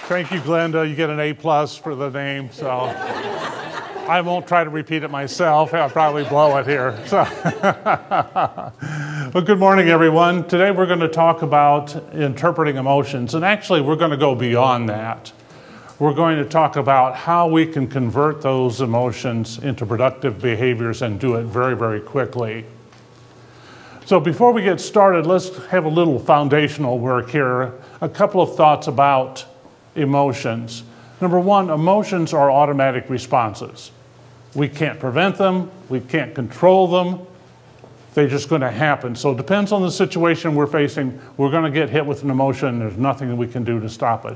Thank you, Glenda. You get an A+ for the name, so I won't try to repeat it myself. I'll probably blow it here. So, well, good morning, everyone. Today we're going to talk about interpreting emotions, and actually we're going to go beyond that. We're going to talk about how we can convert those emotions into productive behaviors and do it very, very quickly. So before we get started, let's have a little foundational work here. A couple of thoughts about emotions. Number one, emotions are automatic responses. We can't prevent them, we can't control them, they're just going to happen. So it depends on the situation we're facing. We're going to get hit with an emotion, there's nothing that we can do to stop it.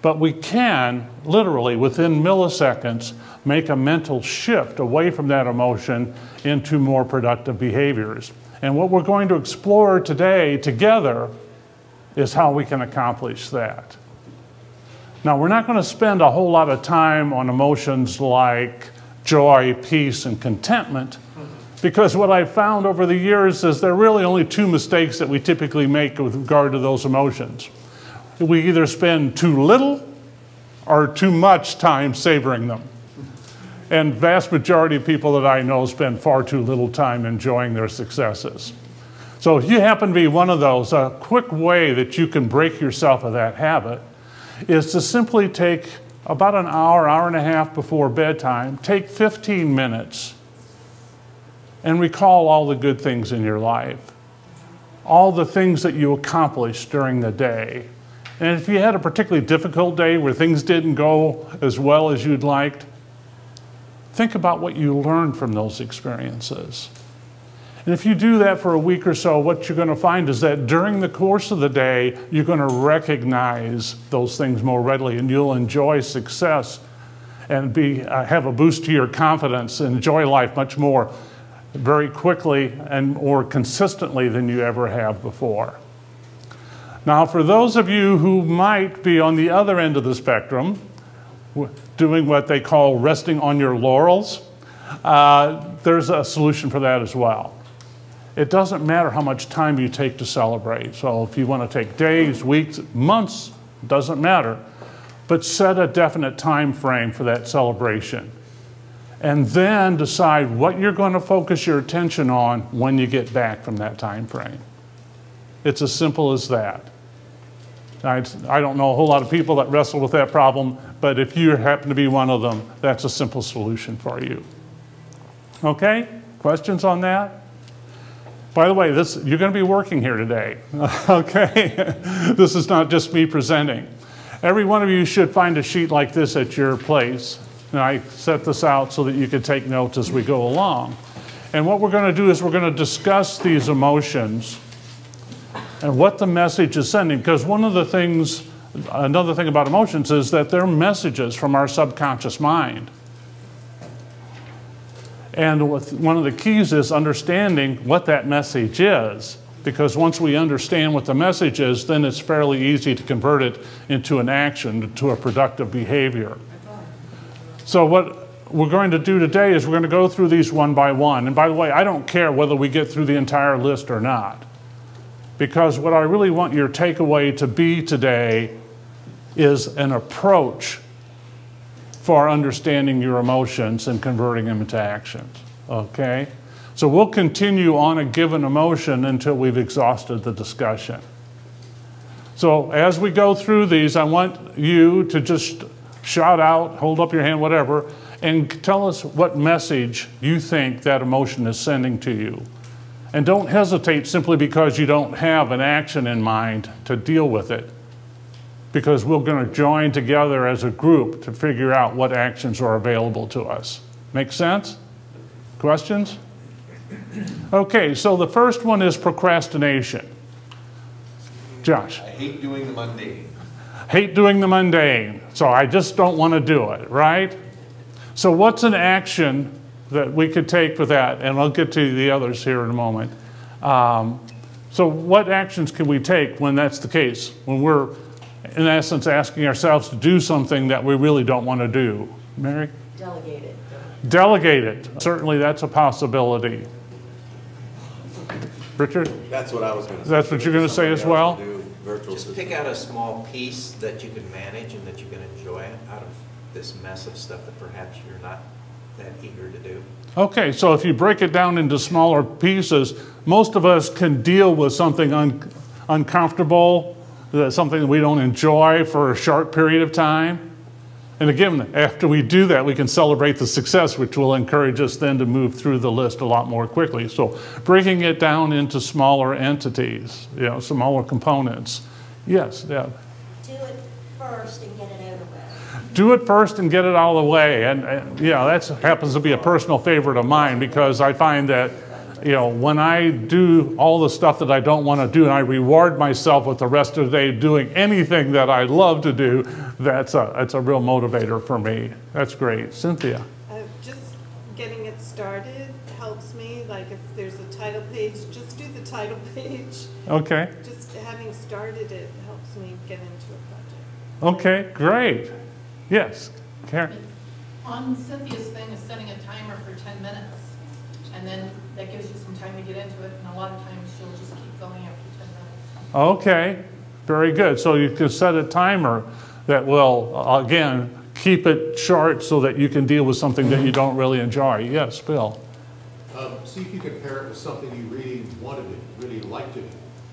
But we can, literally, within milliseconds, make a mental shift away from that emotion into more productive behaviors. And what we're going to explore today together is how we can accomplish that. Now, we're not going to spend a whole lot of time on emotions like joy, peace, and contentment, because what I've found over the years is there are really only two mistakes that we typically make with regard to those emotions. We either spend too little or too much time savoring them. And vast majority of people that I know spend far too little time enjoying their successes. So if you happen to be one of those, a quick way that you can break yourself of that habit is to simply take about an hour, hour and a half before bedtime, take 15 minutes and recall all the good things in your life, all the things that you accomplished during the day. And if you had a particularly difficult day where things didn't go as well as you'd liked, think about what you learned from those experiences. And if you do that for a week or so, what you're going to find is that during the course of the day, you're going to recognize those things more readily, and you'll enjoy success and have a boost to your confidence and enjoy life much more very quickly and more consistently than you ever have before. Now, for those of you who might be on the other end of the spectrum, doing what they call resting on your laurels, there's a solution for that as well. It doesn't matter how much time you take to celebrate. So if you want to take days, weeks, months, doesn't matter. But set a definite time frame for that celebration. And then decide what you're going to focus your attention on when you get back from that time frame. It's as simple as that. I don't know a whole lot of people that wrestle with that problem, but if you happen to be one of them, that's a simple solution for you. Okay? Questions on that? By the way, you're going to be working here today, okay? This is not just me presenting. Every one of you should find a sheet like this at your place. And I set this out so that you can take notes as we go along. And what we're going to do is we're going to discuss these emotions and what the message is sending. Because another thing about emotions is that they're messages from our subconscious mind. And one of the keys is understanding what that message is, because once we understand what the message is, then it's fairly easy to convert it into an action, to a productive behavior. So what we're going to do today is we're going to go through these one by one. And by the way, I don't care whether we get through the entire list or not, because what I really want your takeaway to be today is an approach for understanding your emotions and converting them into actions, okay? So we'll continue on a given emotion until we've exhausted the discussion. So as we go through these, I want you to just shout out, hold up your hand, whatever, and tell us what message you think that emotion is sending to you. And don't hesitate simply because you don't have an action in mind to deal with it, because we're going to join together as a group to figure out what actions are available to us. Make sense? Questions? Okay, so the first one is procrastination. Josh? I hate doing the mundane. Hate doing the mundane. So I just don't want to do it, right? So what's an action that we could take for that? And I'll get to the others here in a moment. So what actions can we take when that's the case? When we're, in essence, asking ourselves to do something that we really don't want to do? Mary? Delegate it. Delegate it. Certainly that's a possibility. Richard? That's what I was going to say. That's what you're going to say as well? Just pick out a small piece that you can manage and that you can enjoy out of this mess of stuff that perhaps you're not that eager to do. Okay, so if you break it down into smaller pieces, most of us can deal with something uncomfortable, something that we don't enjoy for a short period of time. And again, after we do that, we can celebrate the success, which will encourage us then to move through the list a lot more quickly. So breaking it down into smaller entities, smaller components. Yes, Deb. Do it first and get it out of the way. Do it first and get it out of the way. And yeah, that happens to be a personal favorite of mine, because I find that when I do all the stuff that I don't want to do and I reward myself with the rest of the day doing anything that I love to do, that's a real motivator for me. That's great. Cynthia? Just getting it started helps me. Like if there's a title page, just do the title page. Okay. Just having started it helps me get into a project. Okay, great. Yes, Karen? On Cynthia's thing is setting a timer for 10 minutes. And then that gives you some time to get into it, and a lot of times she'll just keep going after 10 minutes. Okay, very good. So you can set a timer that will, again, keep it short so that you can deal with something that you don't really enjoy. Yes, Bill? See if you can pair it with something you really want to do, really like to do.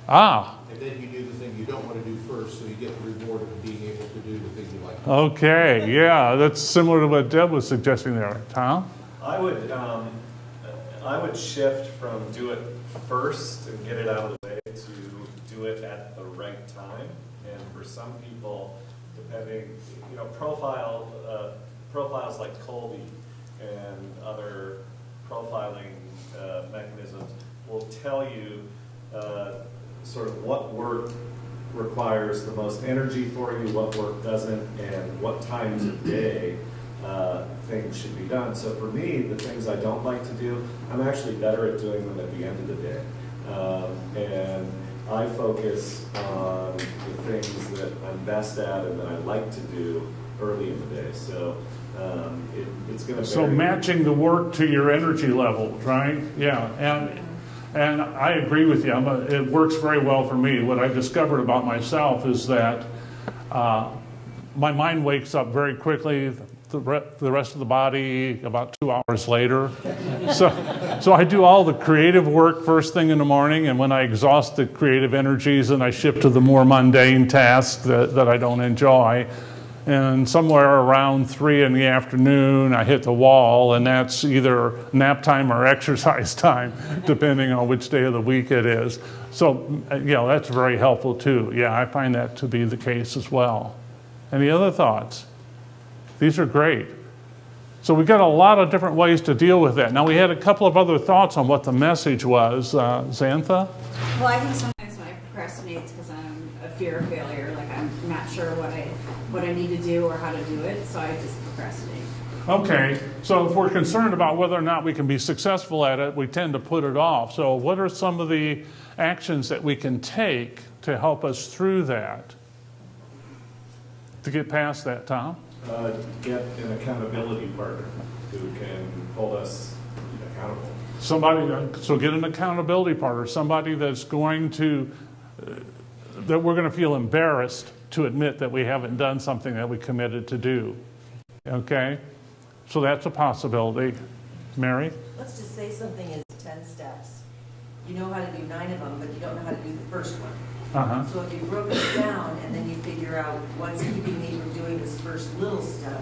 Ah. And then you do the thing you don't want to do first, so you get the reward of being able to do the thing you like to do. Okay, yeah, that's similar to what Deb was suggesting there. Tom? I would shift from do it first and get it out of the way to do it at the right time. And for some people, depending, profiles like Colby and other profiling mechanisms will tell you sort of what work requires the most energy for you, what work doesn't, and what times of day things should be done. So for me, the things I don't like to do, I'm actually better at doing them at the end of the day. And I focus on the things that I'm best at and that I like to do early in the day. So it's going to vary. So matching the work to your energy levels, right? Yeah, and I agree with you. It works very well for me. What I discovered about myself is that my mind wakes up very quickly. The rest of the body about 2 hours later. So I do all the creative work first thing in the morning, and when I exhaust the creative energies, then I shift to the more mundane tasks that I don't enjoy. And somewhere around 3 in the afternoon, I hit the wall, and that's either nap time or exercise time, depending on which day of the week it is. So, that's very helpful too. Yeah, I find that to be the case as well. Any other thoughts? These are great. So we've got a lot of different ways to deal with that. Now we had a couple of other thoughts on what the message was. Xantha? Well, I think sometimes when I procrastinate, it's because I'm a fear of failure. Like I'm not sure what I need to do or how to do it, so I just procrastinate. Okay, so if we're concerned about whether or not we can be successful at it, we tend to put it off. So what are some of the actions that we can take to help us through that? To get past that, Tom? Get an accountability partner who can hold us accountable. So get an accountability partner, somebody that's going to, that we're going to feel embarrassed to admit that we haven't done something that we committed to do. Okay? So that's a possibility. Mary? Let's just say something is 10 steps. You know how to do 9 of them, but you don't know how to do the first one. So if you broke it down and then you figure out what's keeping me from doing this first little step,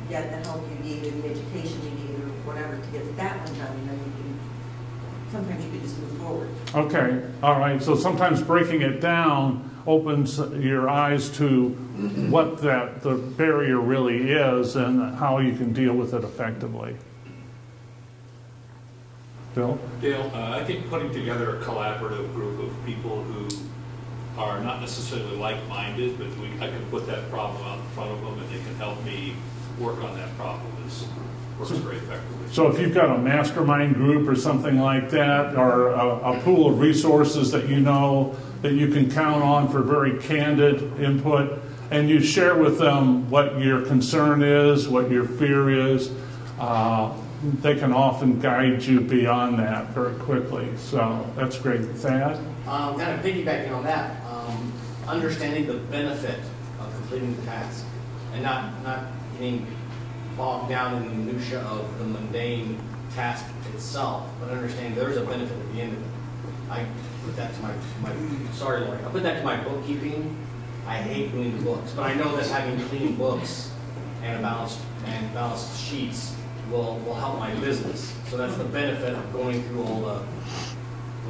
you get the help you need or the education you need or whatever to get that one done, and then you can, sometimes you can just move forward. Okay, all right. So sometimes breaking it down opens your eyes to what the barrier really is and how you can deal with it effectively. Bill? Dale, I think putting together a collaborative group of people who are not necessarily like-minded, but I can put that problem out in front of them and they can help me work on that problem works very effectively. So if you've got a mastermind group or something like that, or a pool of resources that you know that you can count on for very candid input, and you share with them what your concern is, what your fear is, they can often guide you beyond that very quickly. So that's great. Thad? Kind of piggybacking on that, understanding the benefit of completing the task and not getting bogged down in the minutia of the mundane task itself, but understanding there's a benefit at the end of it. I put that to my sorry, Lori, I put that to my bookkeeping. I hate cleaning books, but I know that having clean books and balanced sheets will help my business. So that's the benefit of going through all the.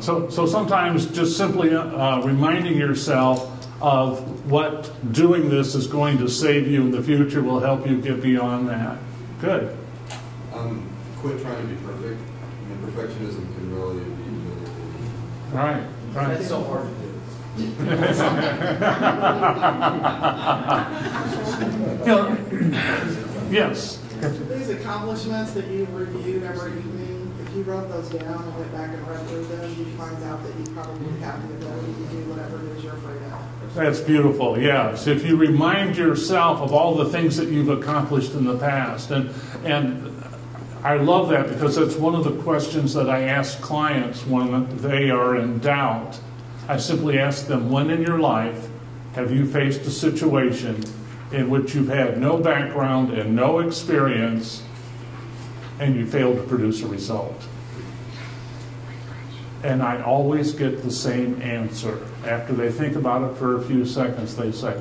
So sometimes just simply reminding yourself of what doing this is going to save you in the future will help you get beyond that. Good. Quit trying to be perfect. I mean, perfectionism can really be Right. That's so hard to do. Yes. These accomplishments that you reviewed every evening, if you wrote those down and went back and read through them, you'd find out that you probably have the ability to do whatever it is you're afraid of. That's beautiful, yes. If you remind yourself of all the things that you've accomplished in the past, and I love that because that's one of the questions that I ask clients when they are in doubt. I simply ask them, when in your life have you faced a situation in which you've had no background and no experience and you failed to produce a result? And I always get the same answer. After they think about it for a few seconds, they say,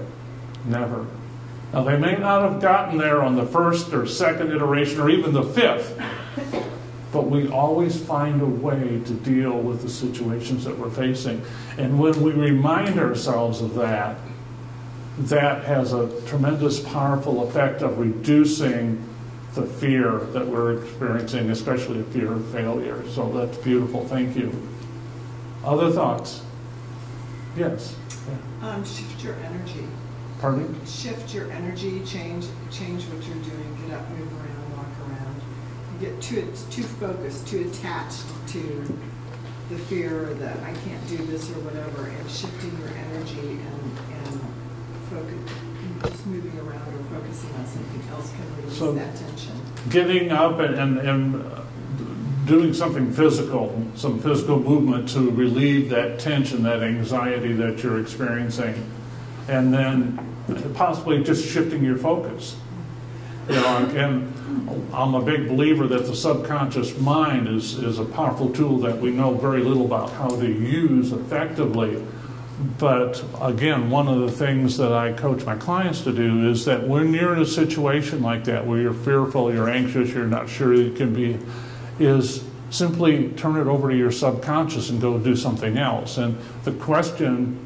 never. Now, they may not have gotten there on the first or second iteration or even the fifth, but we always find a way to deal with the situations that we're facing. And when we remind ourselves of that, that has a tremendous, powerful effect of reducing the fear that we're experiencing, especially a fear of failure. So that's beautiful. Thank you. Other thoughts? Yes. Shift your energy. Pardon me? Shift your energy, change what you're doing, get up, move around, walk around. You get too focused, too attached to the fear that I can't do this or whatever, and shifting your energy and focus, just moving around or focusing on something else can release that tension. Getting up and doing something physical, some physical movement to relieve that tension, that anxiety that you're experiencing. And then possibly just shifting your focus. You know, again, I'm a big believer that the subconscious mind is a powerful tool that we know very little about how to use effectively. But again, one of the things that I coach my clients to do is that when you're in a situation like that, where you're fearful, you're anxious, you're not sure you can be, is simply turn it over to your subconscious and go do something else. And the question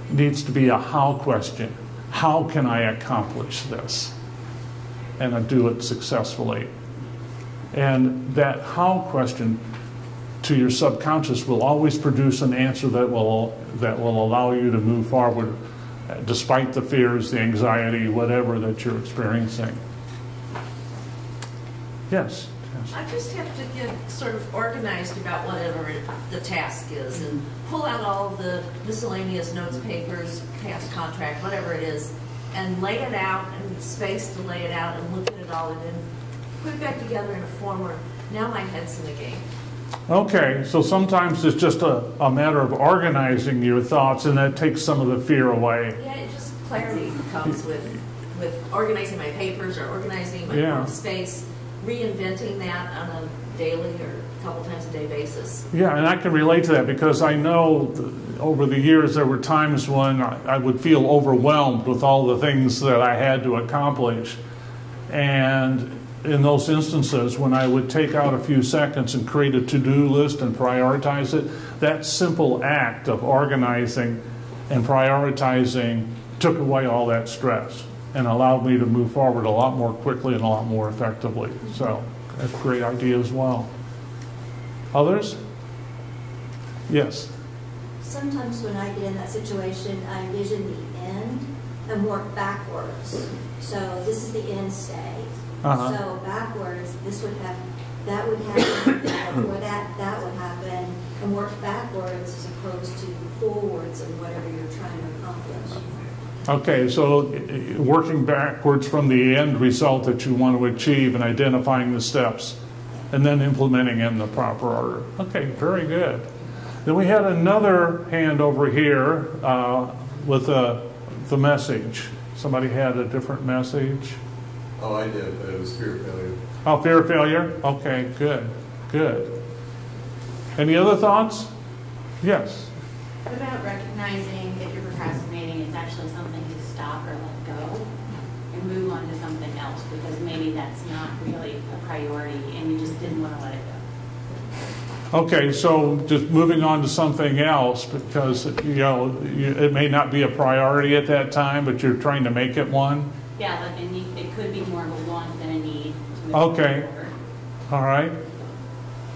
needs to be a how question. How can I accomplish this? And I do it successfully. And that how question to your subconscious will always produce an answer that will allow you to move forward despite the fears, the anxiety, whatever that you're experiencing. Yes. I just have to get sort of organized about whatever the task is and pull out all the miscellaneous notes, papers, past contract, whatever it is, and lay it out and space to lay it out and look at it all and then put it back together in a form where now my head's in the game. Okay, so sometimes it's just a matter of organizing your thoughts, and that takes some of the fear away. Yeah, it just clarity comes with organizing my papers or organizing my space, reinventing that on a daily or a couple times a day basis. Yeah, and I can relate to that because I know over the years there were times when I would feel overwhelmed with all the things that I had to accomplish. And in those instances, when I would take out a few seconds and create a to-do list and prioritize it, that simple act of organizing and prioritizing took away all that stress and allowed me to move forward a lot more quickly and a lot more effectively. So that's a great idea as well. Others? Yes. Sometimes when I get in that situation, I envision the end and work backwards. So this is the end state. So backwards, this would happen, that would happen, before that would happen, and work backwards as opposed to forwards in whatever you're trying to accomplish. Okay, so working backwards from the end result that you want to achieve and identifying the steps. and then implementing in the proper order. Okay, very good. Then we had another hand over here with the message. Somebody had a different message. Oh, I did, but it was fear of failure. Oh, fear of failure? Okay, good, good. Any other thoughts? Yes. What about recognizing if you're procrastinating, it's actually something to stop or let go and move on to something else because maybe that's not really a priority and you just didn't want to let it go. Okay, so just moving on to something else because, you know, it may not be a priority at that time, but you're trying to make it one? Yeah, like it could be more of a want than a need to move Okay. forward. All right.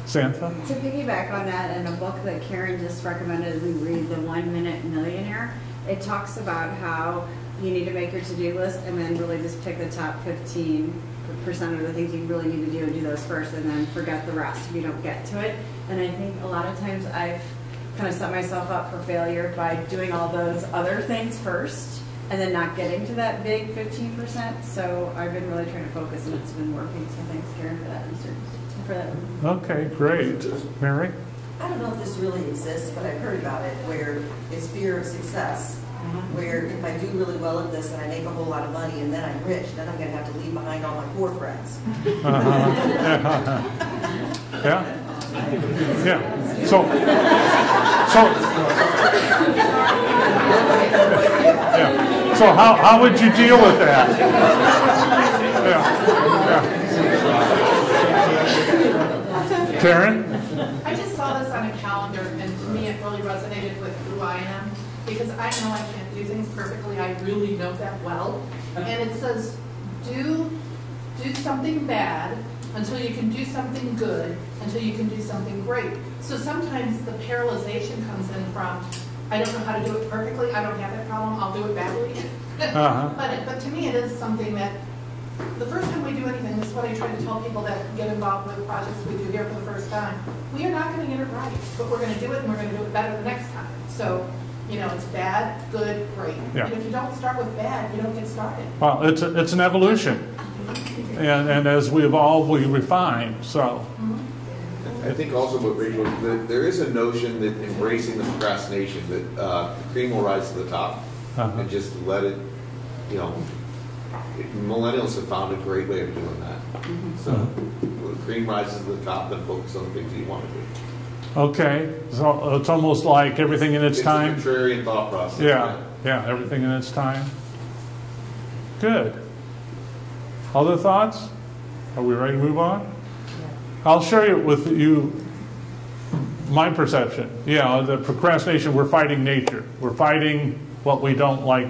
Santha? To piggyback on that, in a book that Karen just recommended we read, The 1 Minute Millionaire, it talks about how you need to make your to-do list and then really just pick the top 15% of the things you really need to do and do those first and then forget the rest if you don't get to it. And I think a lot of times I've kind of set myself up for failure by doing all those other things first and then not getting to that big 15%. So I've been really trying to focus and it's been working. So thanks, Karen, for that research. Okay, great. Mary? I don't know if this really exists, but I've heard about it, where it's fear of success, where if I do really well at this and I make a whole lot of money and then I'm rich, then I'm going to have to leave behind all my poor friends. Yeah? Yeah. So how would you deal with that? Yeah. Karen? I just saw this on a calendar, and to me it really resonated with who I am, because I know I can't do things perfectly. I really know that well. And it says, do something bad until you can do something good, until you can do something great. So sometimes the paralyzation comes in from, I don't know how to do it perfectly, I don't have that problem, I'll do it badly. But to me it is something that the first time we do anything, this is what I try to tell people that get involved with projects we do here for the first time. We are not going to get it right, but we're going to do it and we're going to do it better the next time. So, you know, it's bad, good, great. Yeah. And if you don't start with bad, you don't get started. Well, it's an evolution. And as we evolve, we refine. So, I think also what Rachel, there is a notion that embracing the procrastination, that the cream will rise to the top and just let it, you know, millennials have found a great way of doing that. So when the cream rises to the top, then focus on the things you want to do. okay. So it's almost like everything in its time. It's a contrarian thought process. Yeah, everything in its time. Good. Other thoughts? Are we ready to move on? I'll share with you my perception. Yeah, the procrastination, we're fighting nature. We're fighting what we don't like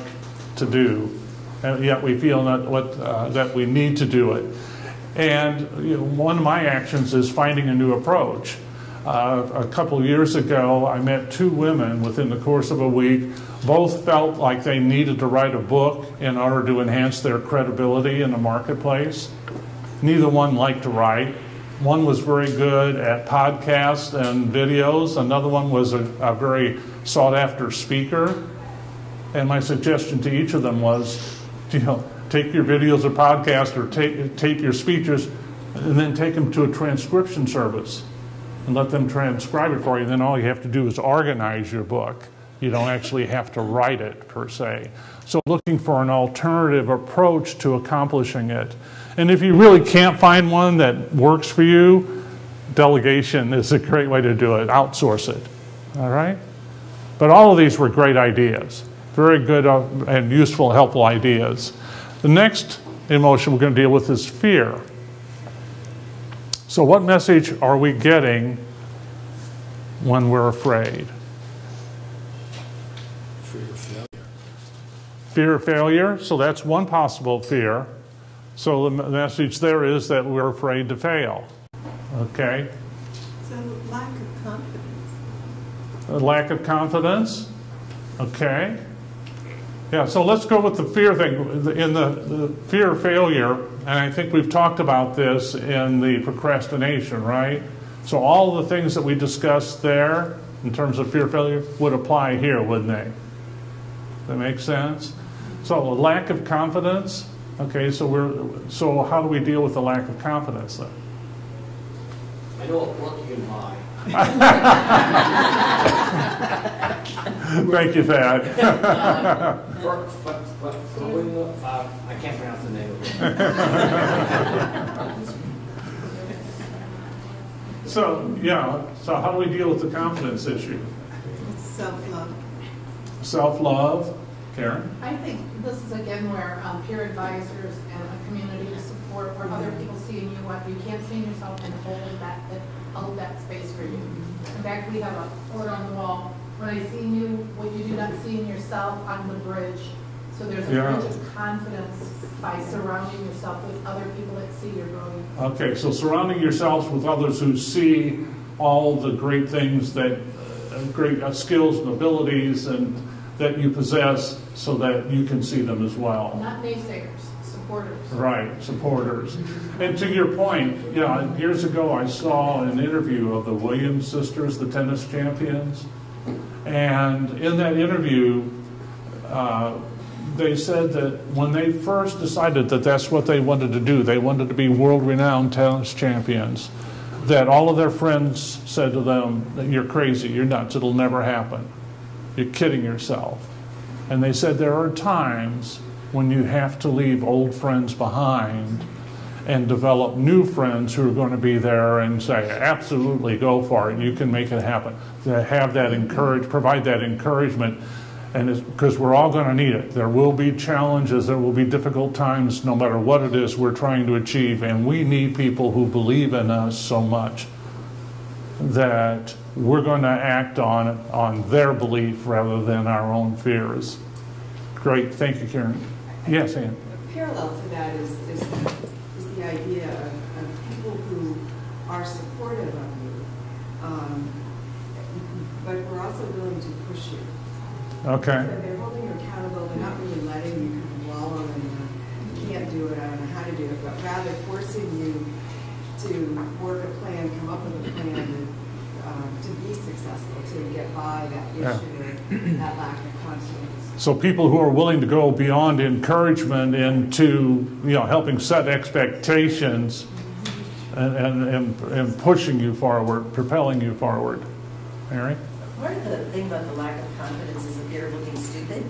to do, and yet we feel that we need to do it. And you know, one of my actions is finding a new approach. A couple years ago, I met two women within the course of a week. Both felt like they needed to write a book in order to enhance their credibility in the marketplace. Neither one liked to write. One was very good at podcasts and videos. Another one was a very sought-after speaker. And my suggestion to each of them was, you know, take your videos or podcasts or tape your speeches and then take them to a transcription service and let them transcribe it for you. Then all you have to do is organize your book. You don't actually have to write it per se. So looking for an alternative approach to accomplishing it. And if you really can't find one that works for you, delegation is a great way to do it. Outsource it. All right? But all of these were great ideas. Very good and useful, helpful ideas. The next emotion we're going to deal with is fear. So what message are we getting when we're afraid? Fear of failure. Fear of failure, so that's one possible fear. So the message there is that we're afraid to fail. Okay? So lack of confidence. A lack of confidence. Okay. Yeah, so let's go with the fear thing. In the fear of failure, and I think we've talked about this in the procrastination, right? So all the things that we discussed there in terms of fear of failure would apply here, wouldn't they? That makes sense? So a lack of confidence. Okay, so how do we deal with the lack of confidence then? I know what book you can buy. Thank you, Thad. I can't pronounce the name of it. So, yeah, so how do we deal with the confidence issue? Self-love. Self-love, Karen? I think this is again where peer advisors and a community of support, where other people see in you what you can't see in yourself, and hold that space for you. In fact, we have a quote on the wall: "When I see in you what you do not see in yourself, I'm the bridge." So there's a bridge of confidence by surrounding yourself with other people that see your growing. Okay, so surrounding yourselves with others who see all the great things that, great skills and abilities and that you possess, so that you can see them as well. Not naysayers, supporters. Right, supporters. And to your point, you know, years ago I saw an interview of the Williams sisters, the tennis champions, and in that interview, they said that when they first decided that that's what they wanted to do, they wanted to be world-renowned tennis champions, that all of their friends said to them, "You're crazy, you're nuts, it'll never happen. You're kidding yourself." And they said there are times when you have to leave old friends behind and develop new friends who are going to be there and say, absolutely, go for it, you can make it happen. To have that provide that encouragement. And because we're all going to need it. There will be challenges, there will be difficult times, no matter what it is we're trying to achieve. And we need people who believe in us so much that we're going to act on their belief rather than our own fears. Great, thank you, Karen. Yes, Ann. A parallel to that is the idea of people who are supportive of you, but we're also willing to push you. Okay. So they're holding you accountable. They're not really letting you kind of wallow in you can't do it, I don't know how to do it, but rather forcing you to work a plan, come up with a plan to be successful, to get by that issue, that lack of confidence. So people who are willing to go beyond encouragement into, you know, helping set expectations and pushing you forward, propelling you forward. Mary? Part of the thing about the lack of confidence is the fear of looking stupid.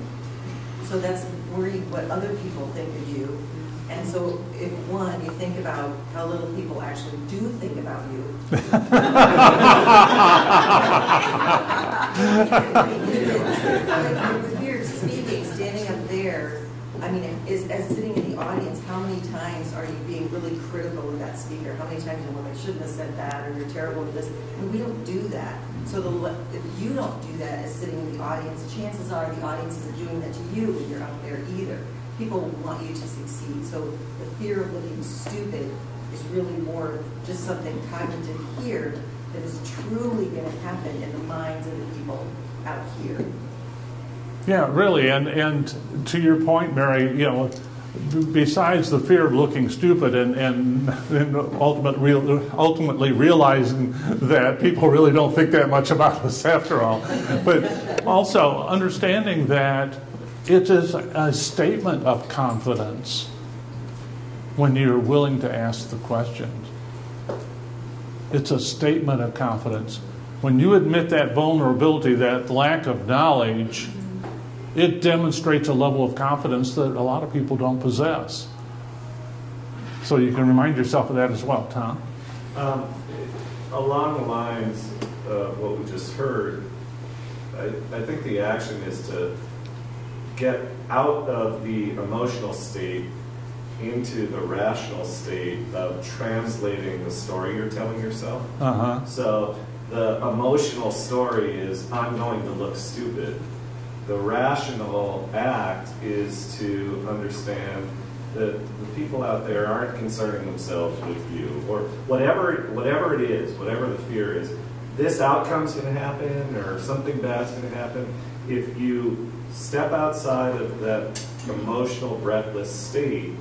So that's worried what other people think of you. And so if one, you think about how little people actually do think about you. The fear of speaking, standing up there, I mean, as sitting in the audience, how many times are you being really critical of that speaker? How many times, well, I shouldn't have said that, or you're terrible at this? And we don't do that. So if you don't do that as sitting in the audience, chances are the audience isn't doing that to you when you're out there either. People want you to succeed. So the fear of looking stupid is really more just something cognitive here that is truly going to happen in the minds of the people out here. Yeah, really, and to your point, Mary, you know, besides the fear of looking stupid and ultimately realizing that people really don't think that much about us after all, but also understanding that it is a statement of confidence when you're willing to ask the questions. It's a statement of confidence. When you admit that vulnerability, that lack of knowledge, it demonstrates a level of confidence that a lot of people don't possess. So you can remind yourself of that as well, Tom. Along the lines of what we just heard, I think the action is to get out of the emotional state into the rational state of translating the story you're telling yourself. So the emotional story is, I'm going to look stupid. The rational act is to understand that the people out there aren't concerning themselves with you, or whatever it is, whatever the fear is. This outcome's going to happen, or something bad's going to happen. If you step outside of that emotional, breathless state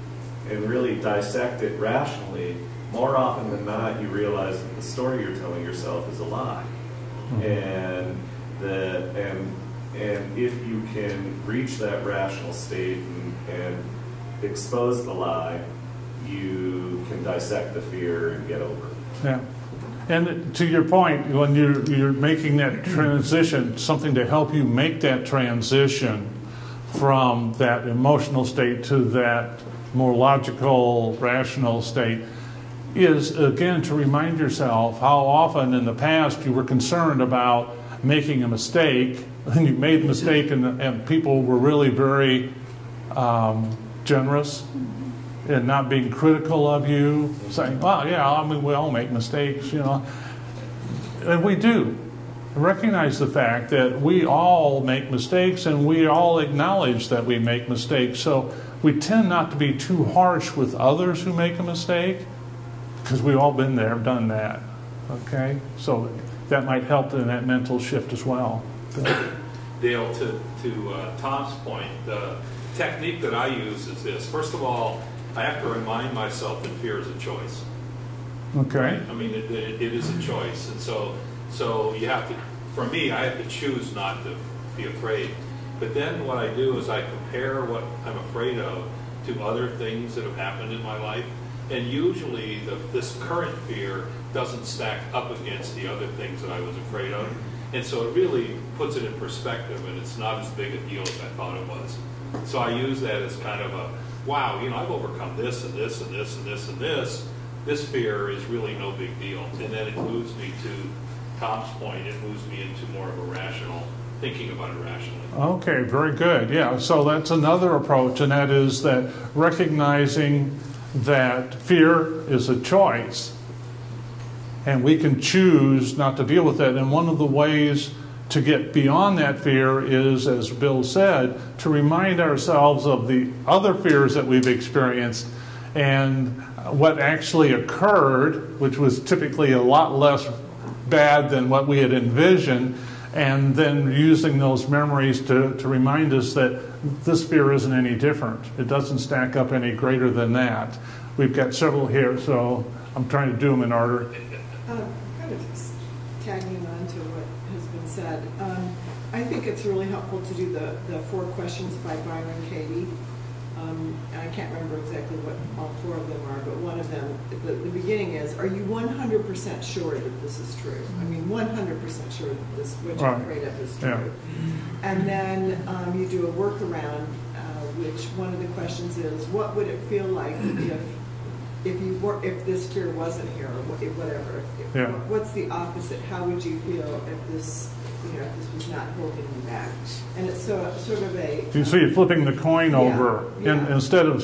and really dissect it rationally, more often than not, you realize that the story you're telling yourself is a lie, and if you can reach that rational state and expose the lie, you can dissect the fear and get over it. Yeah. And to your point, when you're making that transition, something to help you make that transition from that emotional state to that more logical, rational state, is again to remind yourself how often in the past you were concerned about making a mistake, and you made a mistake, and people were really very generous and not being critical of you, saying, well, yeah, I mean, we all make mistakes, you know. And we do. Recognize the fact that we all make mistakes, and we all acknowledge that we make mistakes. So we tend not to be too harsh with others who make a mistake, because we've all been there, done that. Okay? So that might help in that mental shift as well. Dale, to Tom's point, the technique that I use is this. First of all, I have to remind myself that fear is a choice. Okay. Right? I mean, it is a choice. And so you have to, for me, I have to choose not to be afraid. But then what I do is I compare what I'm afraid of to other things that have happened in my life. And usually this current fear doesn't stack up against the other things that I was afraid of. And so it really puts it in perspective, and it's not as big a deal as I thought it was. So I use that as kind of a, wow, you know, I've overcome this and this and this and this and this. This fear is really no big deal. And then it moves me to Tom's point, it moves me into more of a rational, thinking about it rationally. Okay, very good. Yeah, so that's another approach, and that is that recognizing that fear is a choice, and we can choose not to deal with it. And one of the ways to get beyond that fear is, as Bill said, to remind ourselves of the other fears that we've experienced and what actually occurred, which was typically a lot less bad than what we had envisioned, and then using those memories to remind us that this fear isn't any different. It doesn't stack up any greater than that. We've got several here, so I'm trying to do them in order. Kind of tagging on to what has been said, I think it's really helpful to do the 4 questions by Byron Katie. And I can't remember exactly what all 4 of them are, but one of them, the beginning is, are you 100% sure that this is true? I mean, 100% sure that this, what you're afraid of is true. Yeah. And then you do a workaround, which one of the questions is, what would it feel like if this fear wasn't here, or whatever? Yeah. What's the opposite? How would you feel if this, if this was not holding you back? And it's sort of a... So you're flipping the coin over. And instead of,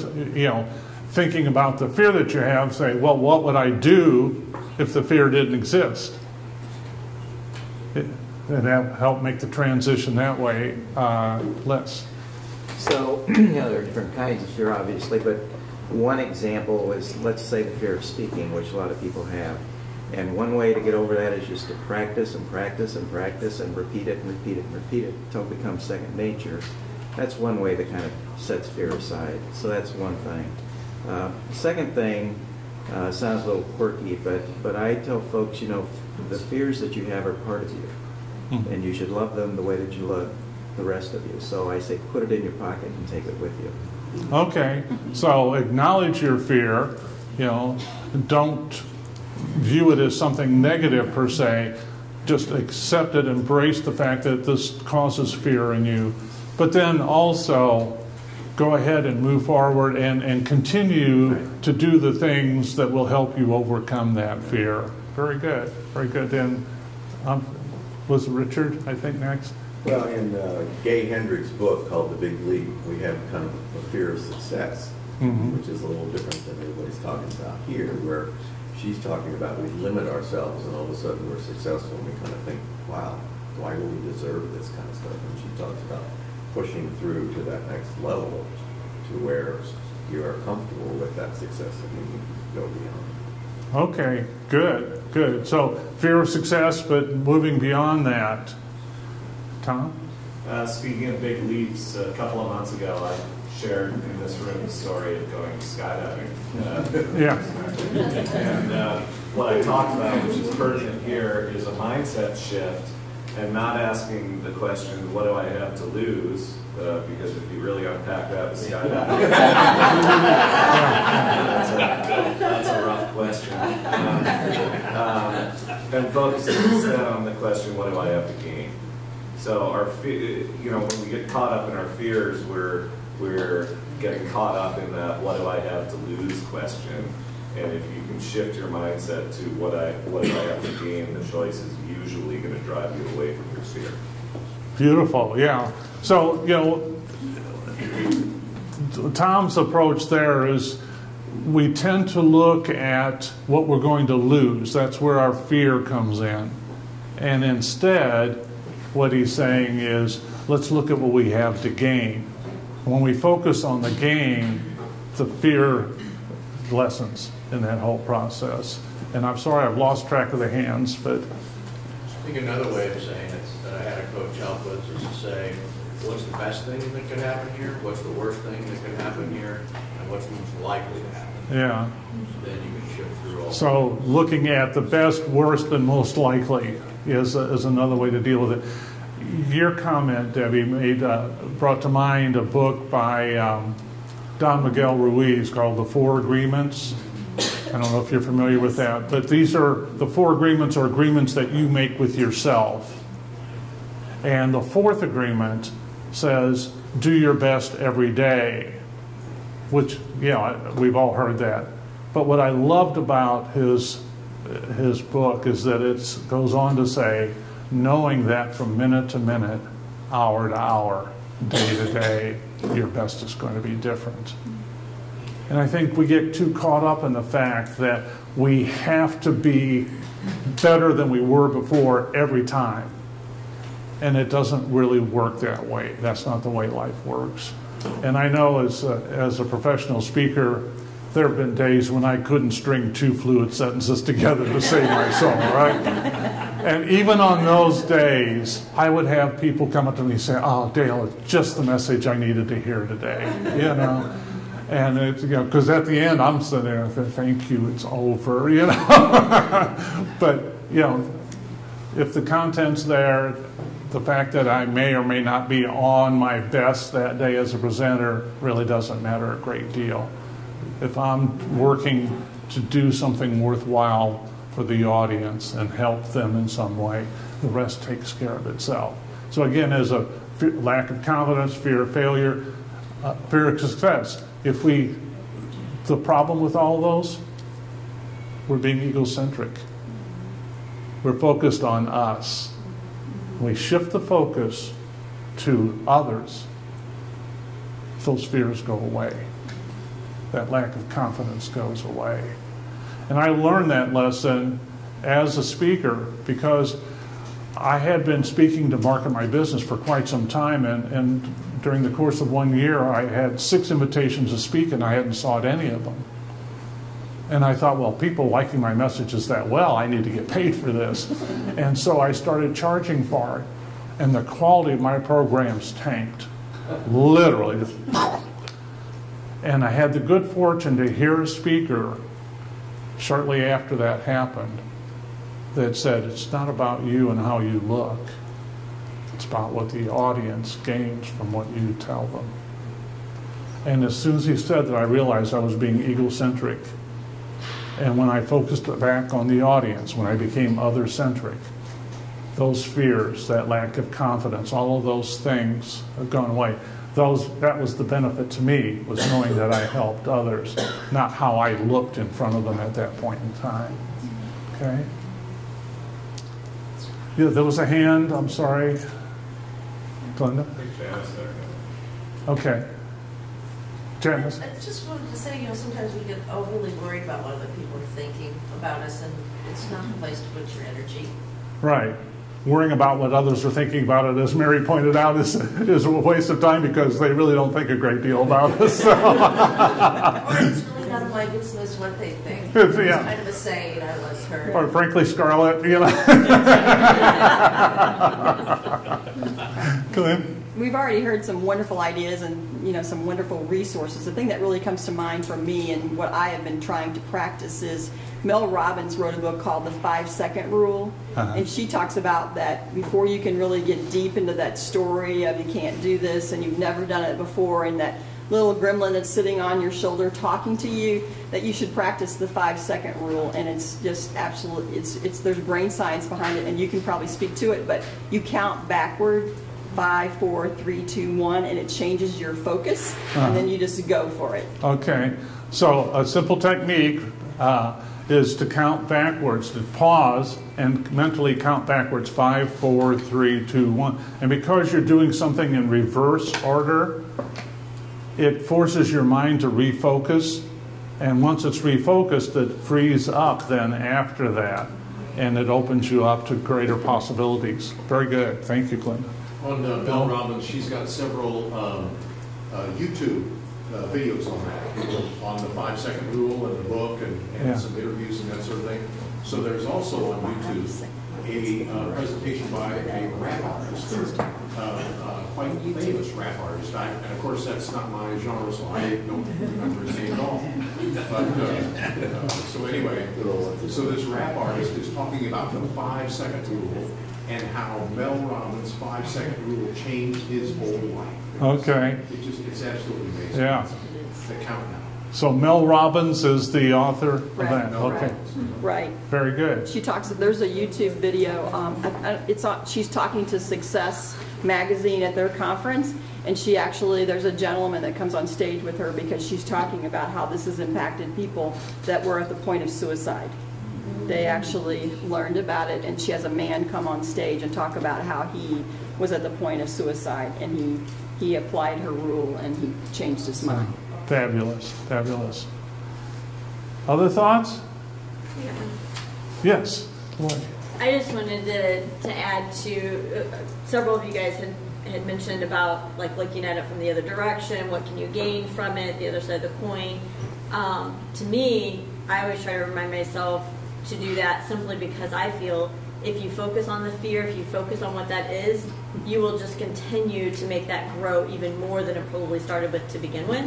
thinking about the fear that you have, say, well, what would I do if the fear didn't exist? And help make the transition that way less. So, there are different kinds of fear, obviously, but one example is, let's say, the fear of speaking, which a lot of people have. And one way to get over that is just to practice and practice and practice and repeat it and repeat it and repeat it until it becomes second nature. That's one way that kind of sets fear aside. So that's one thing. The second thing sounds a little quirky, but I tell folks, the fears that you have are part of you. And you should love them the way that you love the rest of you. So I say put it in your pocket and take it with you. Okay, so acknowledge your fear, don't view it as something negative per se, just accept it, embrace the fact that this causes fear in you, but then also go ahead and move forward and continue to do the things that will help you overcome that fear. Very good, very good. Then was Richard, I think, next? Well, in Gay Hendricks' book called The Big Leap, we have kind of a fear of success, which is a little different than everybody's talking about here, where she's talking about we limit ourselves and all of a sudden we're successful and we kind of think, wow, why do we deserve this kind of stuff? And she talks about pushing through to that next level to where you are comfortable with that success and you can go beyond. Okay, good, good. So fear of success, but moving beyond that. Tom? Speaking of big leaps, a couple of months ago I shared in this room the story of going skydiving. Yeah. And what I talked about, which is pertinent here, is a mindset shift and not asking the question, what do I have to lose? Because if you really unpack that with skydiving, that's a rough question. and focusing instead on the question, what do I have to gain? So when we get caught up in our fears, we're getting caught up in that what do I have to lose question. And if you can shift your mindset to what do I have to gain, the choice is usually going to drive you away from your fear. Beautiful, yeah. So, Tom's approach there is we tend to look at what we're going to lose. That's where our fear comes in. And instead, what he's saying is, let's look at what we have to gain. When we focus on the gain, the fear lessens in that whole process. And I'm sorry, I've lost track of the hands, but... I think another way of saying it that I had a coach help with is to say, what's the best thing that could happen here? What's the worst thing that could happen here? And what's most likely to happen? Yeah. So then you can shift through all. So looking at the best, worst, and most likely is another way to deal with it. Your comment, Debbie, brought to mind a book by Don Miguel Ruiz called The Four Agreements. I don't know if you're familiar with that, but these are the four agreements are agreements that you make with yourself. And the fourth agreement says, do your best every day, which, we've all heard that. But what I loved about his book is that it goes on to say, knowing that from minute to minute, hour to hour, day to day, your best is going to be different. And I think we get too caught up in the fact that we have to be better than we were before every time. And it doesn't really work that way. That's not the way life works. And I know as a professional speaker, there have been days when I couldn't string two fluid sentences together to save my soul, right? And even on those days, I would have people come up to me and say, oh, Dale, it's just the message I needed to hear today, And it's, because at the end, I'm sitting there and thank you, it's over, But, if the content's there, the fact that I may or may not be on my best that day as a presenter really doesn't matter a great deal. If I'm working to do something worthwhile for the audience and help them in some way, the rest takes care of itself. So again, as a lack of confidence, fear of failure, fear of success, the problem with all those, we're being egocentric. We're focused on us. We shift the focus to others, those fears go away. That lack of confidence goes away. And I learned that lesson as a speaker because I had been speaking to market my business for quite some time, and during the course of 1 year, I had 6 invitations to speak, and I hadn't sought any of them. And I thought, well, people liking my messages that well, I need to get paid for this. And so I started charging for it, and the quality of my programs tanked, literally. And I had the good fortune to hear a speaker shortly after that happened that said, it's not about you and how you look. It's about what the audience gains from what you tell them. And as soon as he said that, I realized I was being egocentric. And when I focused back on the audience, when I became other-centric, those fears, that lack of confidence, all of those things have gone away. That was the benefit to me, was knowing that I helped others, not how I looked in front of them at that point in time. Okay? Yeah, there was a hand, I'm sorry. Glenda? Okay. Janice? I just wanted to say, sometimes we get overly worried about what other people are thinking about us, and it's not the place to put your energy. Right. Worrying about what others are thinking about it, as Mary pointed out, is a waste of time because they really don't think a great deal about us. Or it's really none of my business what they think. It's kind of a saying I once heard. Or frankly, Scarlett, Glenn? we've already heard some wonderful ideas and, you know, some wonderful resources. The thing that really comes to mind for me and what I have been trying to practice is Mel Robbins wrote a book called The 5-Second Rule, and she talks about that before you can really get deep into that story of you can't do this and you've never done it before, and that little gremlin that's sitting on your shoulder talking to you, that you should practice the 5-second rule. And it's just absolutely, there's brain science behind it, and you can probably speak to it, but you count backward, 5, 4, 3, 2, 1, and it changes your focus, and then you just go for it. Okay, so a simple technique is to count backwards, to pause and mentally count backwards, 5, 4, 3, 2, 1. And because you're doing something in reverse order, it forces your mind to refocus, and once it's refocused, it frees up then after that, and it opens you up to greater possibilities. Very good. Thank you, Glenda. On Mel Robbins, she's got several YouTube videos on that, on the 5-second rule and the book, and some interviews and that sort of thing. So there's also on YouTube a presentation by a rap artist, quite famous rap artist. And of course, that's not my genre, so I don't remember his name at all. But so anyway, so this rap artist is talking about the 5-second rule and how Mel Robbins' 5-second rule changed his whole life. Okay. It's absolutely amazing. Yeah. The countdown. So Mel Robbins is the author of that. Okay. Right. Very good. She talks. There's a YouTube video. She's talking to Success Magazine at their conference, and she actually, there's a gentleman that comes on stage with her because she's talking about how this has impacted people that were at the point of suicide. They actually learned about it, and she has a man come on stage and talk about how he was at the point of suicide, and he applied her rule and he changed his mind. Fabulous, fabulous. Other thoughts? Yeah. Yes. I just wanted to add to, several of you guys had mentioned about like looking at it from the other direction, what can you gain from it, the other side of the coin. To me, I always try to remind myself to do that simply because I feel if you focus on the fear, if you focus on what that is, you will just continue to make that grow even more than it probably started with to begin with.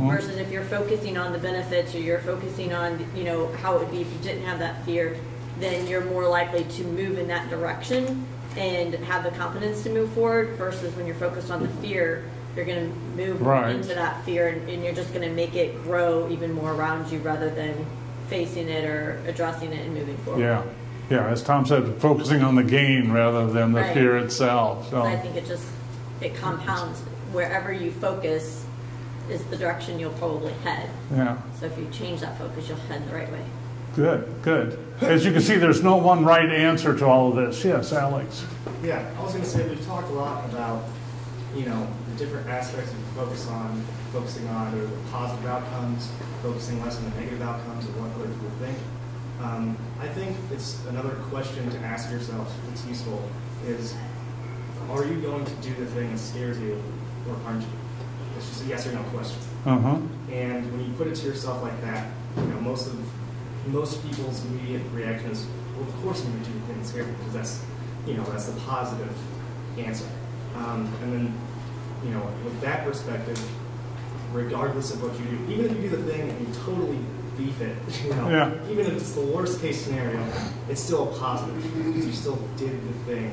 Versus if you're focusing on the benefits, or you're focusing on, you know, how it would be if you didn't have that fear, then you're more likely to move in that direction and have the confidence to move forward. Versus when you're focused on the fear, you're going to move into that fear, and you're just going to make it grow even more around you rather than facing it or addressing it and moving forward. Yeah. Yeah, as Tom said, focusing on the gain rather than the fear itself. So I think it compounds. Wherever you focus is the direction you'll probably head. Yeah. So if you change that focus, you'll head the right way. Good, good. As you can see, there's no one right answer to all of this. Yes, Alex. Yeah, I was going to say we've talked a lot about, you know, the different aspects of focusing on the positive outcomes, focusing less on the negative outcomes of what other people think. I think it's another question to ask yourself that's useful is, are you going to do the thing that scares you, or aren't you? It's just a yes or no question. And when you put it to yourself like that, you know, most people's immediate reaction is, well, of course I'm going to do the thing that scares me, because that's, you know, that's the positive answer. And then, you know, with that perspective, regardless of what you do, even if you do the thing and you totally beef it, you know, even if it's the worst case scenario, it's still a positive because you still did the thing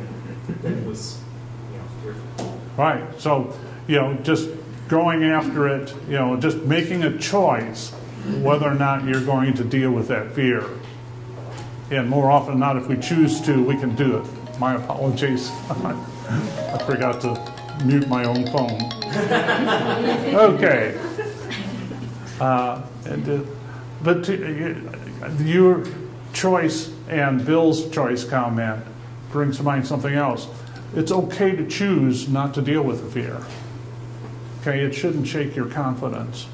that was, you know, fearful. Right. So, you know, just going after it, you know, just making a choice whether or not you're going to deal with that fear. And more often than not, if we choose to, we can do it. My apologies. I forgot to mute my own phone. Okay. But your choice and Bill's choice comment brings to mind something else. It's okay to choose not to deal with the fear. Okay, it shouldn't shake your confidence.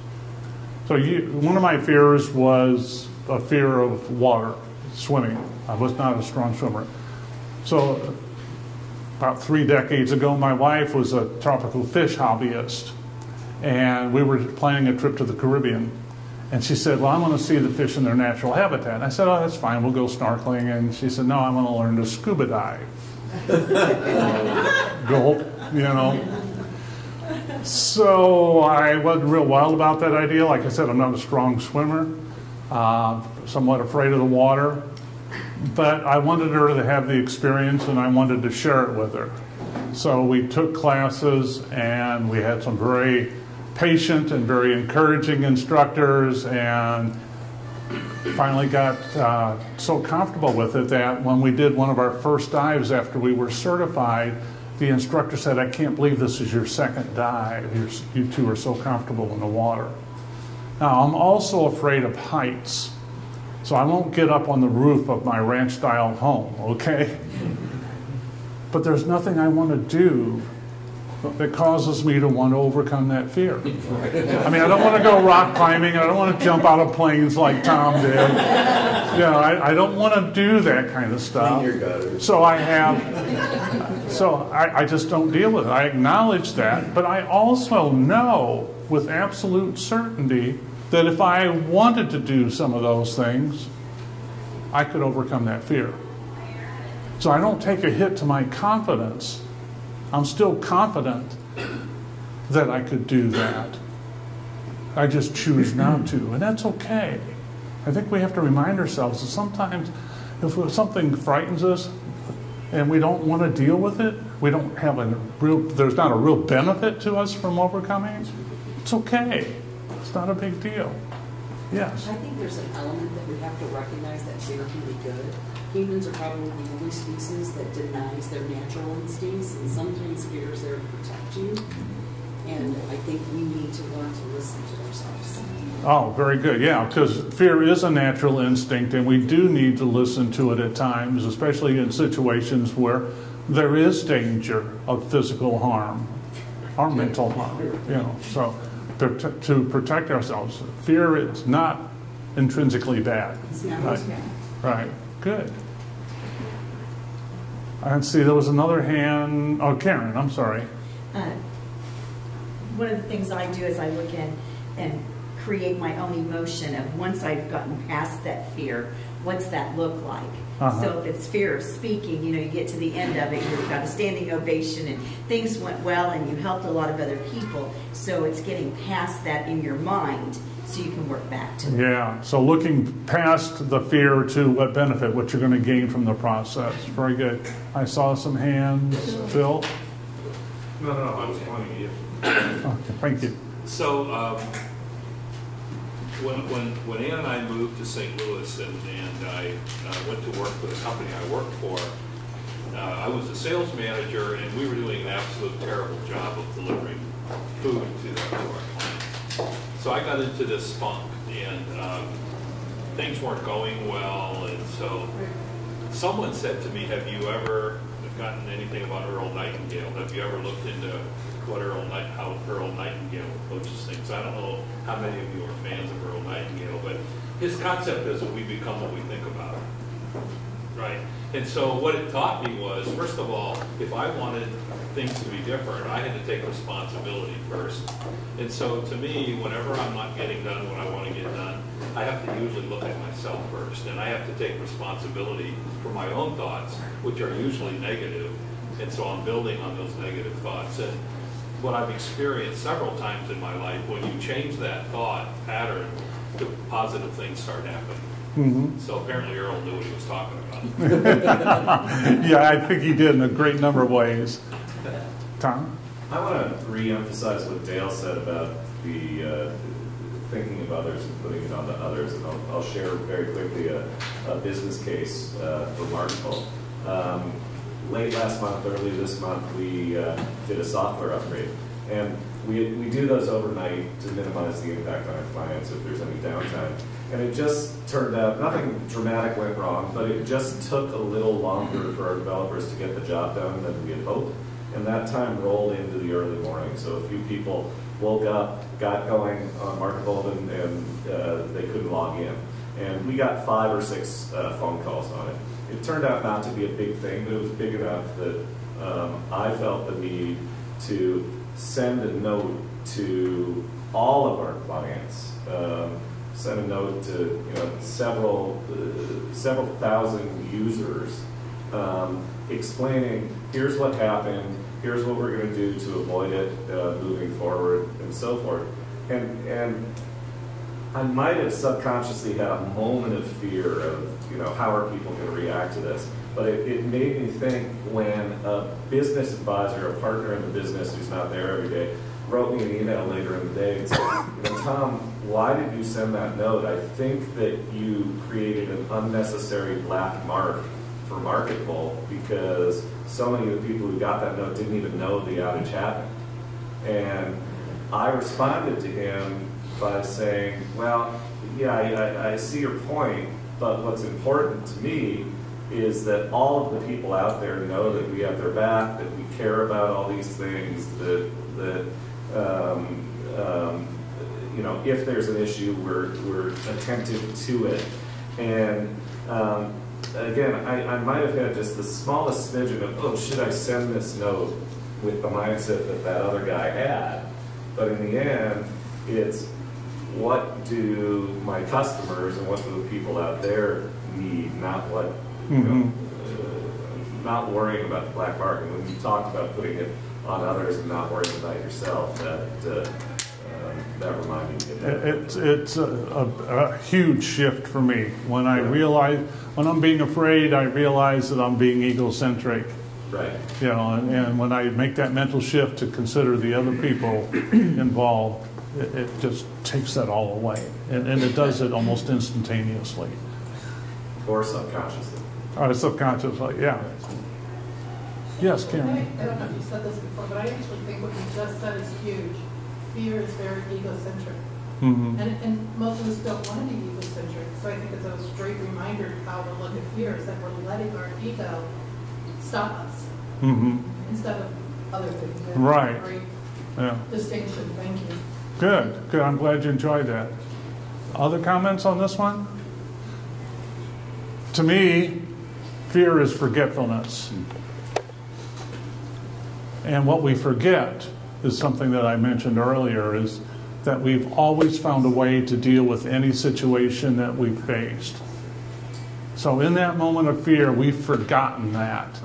So one of my fears was a fear of water, swimming. I was not a strong swimmer. So about 3 decades ago, my wife was a tropical fish hobbyist, and we were planning a trip to the Caribbean. And she said, well, I want to see the fish in their natural habitat. And I said, oh, that's fine, we'll go snorkeling. And she said, no, I want to learn to scuba dive. Gulp, you know. So I wasn't real wild about that idea. Like I said, I'm not a strong swimmer, somewhat afraid of the water. But I wanted her to have the experience, and I wanted to share it with her. So we took classes, and we had some very patient and very encouraging instructors, and finally got so comfortable with it that when we did one of our first dives after we were certified, the instructor said, "I can't believe this is your second dive. You two are so comfortable in the water." Now, I'm also afraid of heights, so I won't get up on the roof of my ranch-style home, okay? But there's nothing I want to do that causes me to want to overcome that fear. I mean, I don't want to go rock climbing. I don't want to jump out of planes like Tom did. You know, I don't want to do that kind of stuff. So I just don't deal with it. I acknowledge that, but I also know with absolute certainty that if I wanted to do some of those things, I could overcome that fear. So I don't take a hit to my confidence. I'm still confident that I could do that. I just choose not to, and that's okay. I think we have to remind ourselves that sometimes if something frightens us and we don't want to deal with it, we don't have there's not a real benefit to us from overcoming it, it's okay. It's not a big deal. Yes? I think there's an element that we have to recognize that fear can be good. Humans are probably the only species that denies their natural instincts, and sometimes fear is there to protect you. And I think we need to learn to listen to ourselves. Oh, very good. Yeah, because fear is a natural instinct, and we do need to listen to it at times, especially in situations where there is danger of physical harm or mental harm. You know, so to protect ourselves, fear is not intrinsically bad. It's not right? bad. Right. Good. I see there was another hand. Oh, Karen, I'm sorry. One of the things I do is I look in and create my own emotion of once I've gotten past that fear, what's that look like? So if it's fear of speaking, you know, you get to the end of it, you've got a standing ovation and things went well and you helped a lot of other people. So it's getting past that in your mind so you can work back to it. Yeah, so looking past the fear to what benefit, what you're going to gain from the process. Very good. I saw some hands. Phil? No, I was pointing at you. Okay, thank you. So when Ann and I moved to St. Louis and I went to work for the company I worked for, I was a sales manager and we were doing an absolute terrible job of delivering food to our clients. So I got into this funk and things weren't going well, and so someone said to me, "Have you ever gotten anything about Earl Nightingale? Have you ever looked into how Earl Nightingale approaches things?" I don't know how many of you are fans of Earl Nightingale, but his concept is that we become what we think about, right? And so what it taught me was, first of all, if I wanted things to be different, I had to take responsibility first. And so to me, whenever I'm not getting done what I want to get done, I have to usually look at myself first, and I have to take responsibility for my own thoughts, which are usually negative. And so I'm building on those negative thoughts. And what I've experienced several times in my life, when you change that thought pattern, the positive things start happening. Mm-hmm. So apparently Earl knew what he was talking about. Yeah, I think he did in a great number of ways. Tom? I want to re-emphasize what Dale said about the thinking of others and putting it on to others. And I'll share very quickly a business case for Markville. Late last month, early this month, we did a software upgrade. And we do those overnight to minimize the impact on our clients if there's any downtime. And it just turned out, nothing dramatic went wrong, but it just took a little longer for our developers to get the job done than we had hoped. And that time rolled into the early morning. So a few people woke up, got going on Markville, and they couldn't log in. And we got 5 or 6 phone calls on it. It turned out not to be a big thing, but it was big enough that I felt the need to send a note to all of our clients, send a note to several thousand users, explaining here's what happened, here's what we're going to do to avoid it moving forward, and so forth. And I might have subconsciously had a moment of fear of, how are people going to react to this? But it made me think when a business advisor, a partner in the business who's not there every day, wrote me an email later in the day and said, Tom, why did you send that note? I think that you created an unnecessary black mark for Marketable because so many of the people who got that note didn't even know the outage happened. And I responded to him by saying, well, yeah, I see your point, but what's important to me is that all of the people out there know that we have their back, that we care about all these things, that if there's an issue, we're attentive to it. And again, I might have had just the smallest smidgen of, oh, should I send this note with the mindset that other guy had? But in the end, it's what do my customers and what do the people out there need, not what, not worrying about the black market. When you talked about putting it on others and not worrying about yourself, that reminded me of that. It's a huge shift for me. When I realize, when I'm being afraid, I realize that I'm being egocentric. Right. And when I make that mental shift to consider the other people involved, it just takes that all away. And it does it almost instantaneously. Or subconsciously. Or subconsciously, yeah. Yes, Karen. I don't know if you said this before, but I actually think what you just said is huge. Fear is very egocentric. And most of us don't want to be egocentric. So I think it's a straight reminder of how to look at fear is that we're letting our ego stop us instead of other things. Right. Great Yeah. distinction. Thank you. Good. I'm glad you enjoyed that. Other comments on this one? To me, fear is forgetfulness. And what we forget is something that I mentioned earlier, is that we've always found a way to deal with any situation that we've faced. So in that moment of fear, we've forgotten that.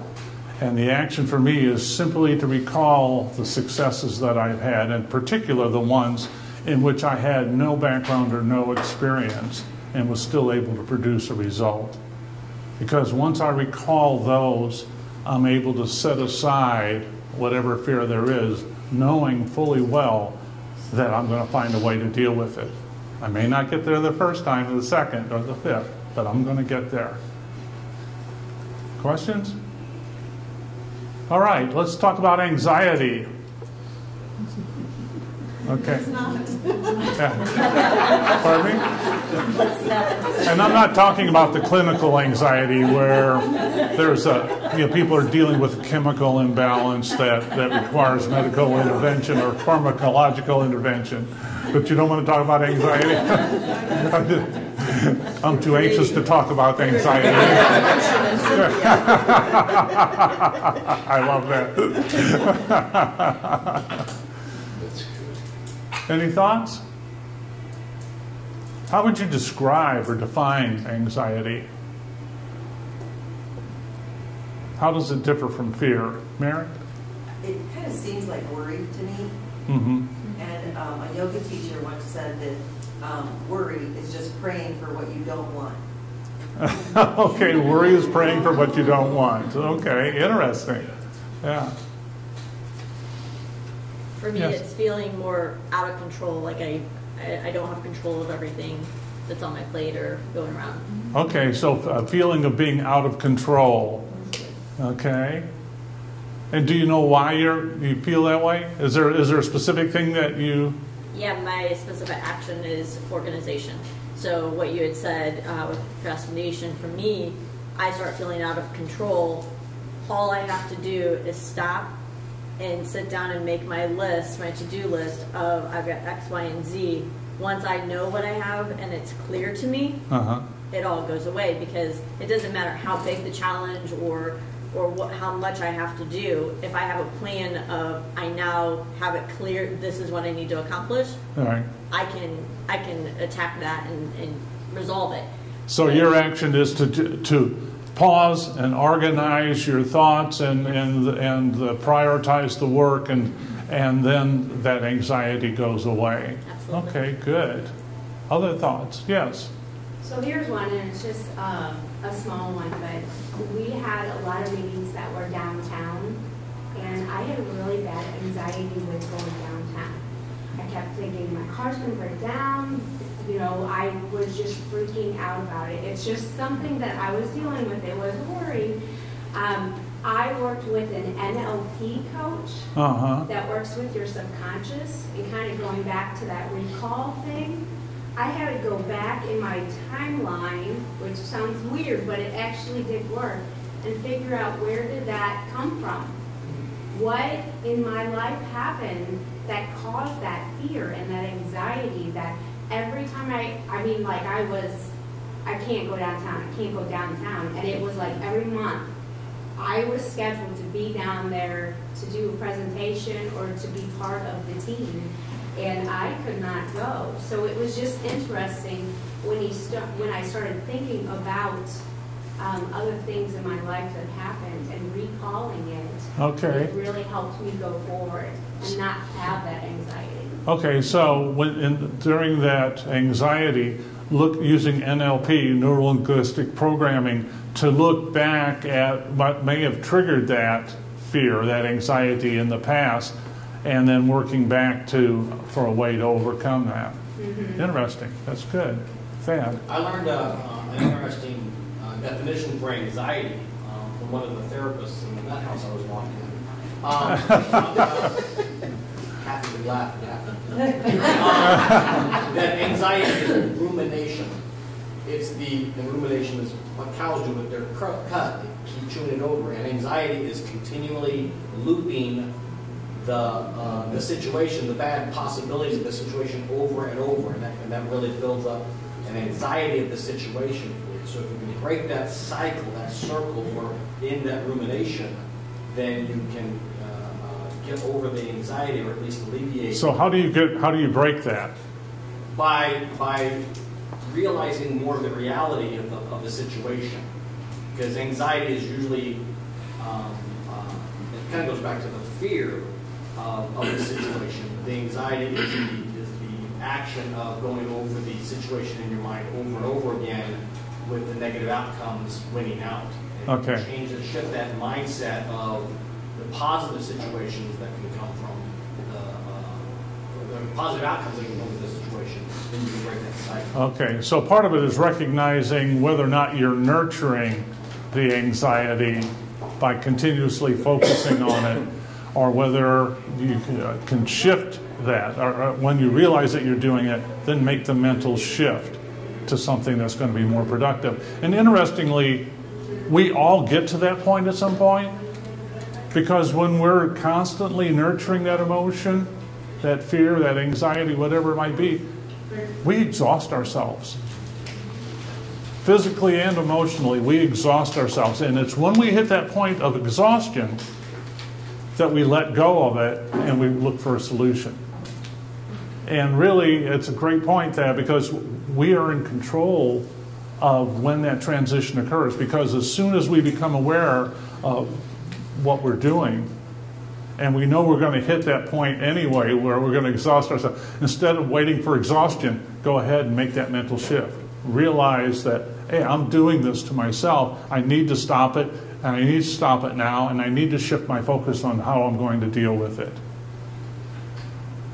And the action for me is simply to recall the successes that I've had, in particular the ones in which I had no background or no experience and was still able to produce a result. Because once I recall those, I'm able to set aside whatever fear there is, knowing fully well that I'm going to find a way to deal with it. I may not get there the first time, or the second, or the fifth, but I'm going to get there. Questions? All right, let's talk about anxiety. Okay. Pardon me? And I'm not talking about the clinical anxiety where there's people are dealing with a chemical imbalance that requires medical intervention or pharmacological intervention. But you don't want to talk about anxiety? I'm too anxious to talk about anxiety. I love that. Any thoughts? How would you describe or define anxiety? How does it differ from fear? Mary? It kind of seems like worry to me. And a yoga teacher once said that worry is just praying for what you don't want. Okay, worry is praying for what you don't want. Okay, interesting. Yeah. For me, Yes. it's feeling more out of control, like I don't have control of everything that's on my plate or going around. Okay, so a feeling of being out of control. Okay. And do you know why you feel that way? Is there a specific thing that you... Yeah, my specific action is organization. So what you had said with procrastination, for me, I start feeling out of control. All I have to do is stop and sit down and make my list, my to-do list of I've got X, Y, and Z. Once I know what I have and it's clear to me, it all goes away, because it doesn't matter how big the challenge or how much I have to do. If I have a plan of I now have it clear, this is what I need to accomplish, All right. I can attack that and resolve it. So your action is to pause and organize your thoughts and prioritize the work, and then that anxiety goes away. Absolutely. Okay, good. Other thoughts? Yes. So here's one, and it's just a small one, but we had a lot of meetings that were downtown, and I had really bad anxiety with going downtown. I kept thinking my car's going to break down. You know, I was just freaking out about it. It's just something that I was dealing with. It was a worry. I worked with an NLP coach that works with your subconscious, and kind of going back to that recall thing. I had to go back in my timeline, which sounds weird, but it actually did work, and figure out where did that come from. What in my life happened that caused that fear and that anxiety that every time I can't go downtown, and it was like every month I was scheduled to be down there to do a presentation or to be part of the team, and I could not go. So it was just interesting when I started thinking about other things in my life that happened and recalling it. Okay. It really helped me go forward and not have that anxiety. Okay, so during that anxiety, look using NLP, neuro-linguistic programming, to look back at what may have triggered that fear, that anxiety in the past, and then working back for a way to overcome that. Mm-hmm. Interesting. That's good. Thad? I learned an interesting definition for anxiety from one of the therapists in the nut house I was walking in. Half of you laughing, that anxiety is rumination. It's the rumination is what cows do with their cud. They keep chewing it over. And anxiety is continually looping the situation, the bad possibilities of the situation over and over. And that really builds up an anxiety of the situation for you. So if you can break that cycle, that circle, or in that rumination, then you can get over the anxiety, or at least alleviate. So how do you break that? By realizing more of the reality of the situation, because anxiety is usually it kind of goes back to the fear of the situation. The anxiety is the action of going over the situation in your mind over and over again, with the negative outcomes winning out. And okay. Change and shift that mindset of the positive situations that can come from the positive outcomes that can come from the situation, then you can break that cycle. Okay, so part of it is recognizing whether or not you're nurturing the anxiety by continuously focusing on it, or whether you can shift that, or when you realize that you're doing it, then make the mental shift to something that's going to be more productive. And interestingly, we all get to that point at some point, because when we're constantly nurturing that emotion, that fear, that anxiety, whatever it might be, we exhaust ourselves. Physically and emotionally, we exhaust ourselves. And it's when we hit that point of exhaustion that we let go of it and we look for a solution. And really, it's a great point there, because we are in control of when that transition occurs. Because as soon as we become aware of what we're doing, and we know we're going to hit that point anyway where we're going to exhaust ourselves, instead of waiting for exhaustion, go ahead and make that mental shift. Realize that, hey, I'm doing this to myself. I need to stop it, and I need to stop it now, and I need to shift my focus on how I'm going to deal with it.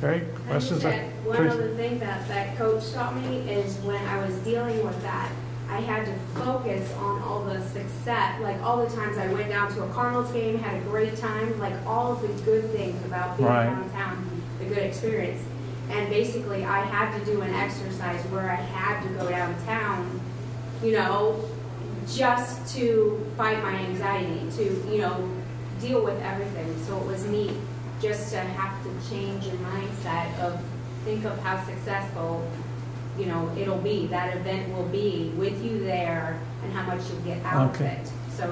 Okay, questions? One other thing that coach taught me is when I was dealing with that, I had to focus on all the success, like all the times I went down to a Cardinals game, had a great time, like all of the good things about being downtown, the good experience. And basically I had to do an exercise where I had to go downtown, you know, just to fight my anxiety, to, you know, deal with everything. So it was neat just to have to change your mindset of think of how successful, you know, it'll be, that event will be with you there, and how much you'll get out of it.